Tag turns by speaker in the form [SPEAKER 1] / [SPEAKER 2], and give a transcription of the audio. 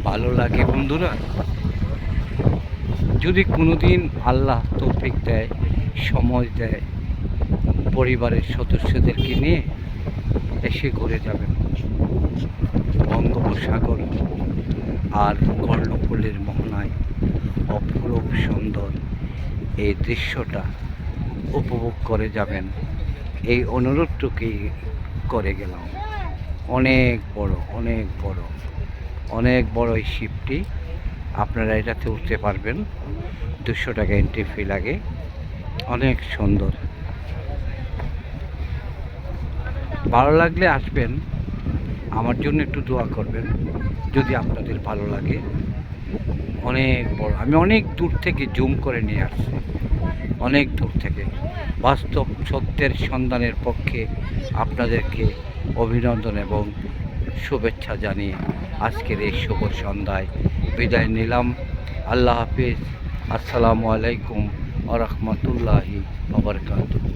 [SPEAKER 1] ভালো লাগে বন্ধুরা। যদি কোনোদিন আল্লাহ তৌফিক দেয়, সময় দেয়, পরিবারের সদস্যদেরকে নিয়ে এসে ঘুরে যাবেন বঙ্গোপসাগর আর কর্ণফুলীর মোহনায়। অপরূপ সুন্দর এই দৃশ্যটা উপভোগ করে যাবেন, এই অনুরোধটুকুই করে গেলাম। অনেক বড়, অনেক বড়, অনেক বড় এই শিপটি। আপনারা এটাতে উঠতে পারবেন, 200 টাকা এন্ট্রি ফি লাগে। অনেক সুন্দর। ভালো লাগলে আসবেন, আমার জন্য একটু দোয়া করবেন যদি আপনাদের ভালো লাগে। অনেক বড়, আমি অনেক দূর থেকে জুম করে নিয়ে আসছি, অনেক দূর থেকে। বাস্তব সত্যের সন্ধানের পক্ষে আপনাদেরকে অভিনন্দন এবং শুভেচ্ছা জানিয়ে আজকের এই শুভ সন্ধ্যায় বিদায় নিলাম। আল্লাহ হাফিজ। আসসালামু আলাইকুম ওয়া রাহমাতুল্লাহি ওয়া বারাকাতুহু।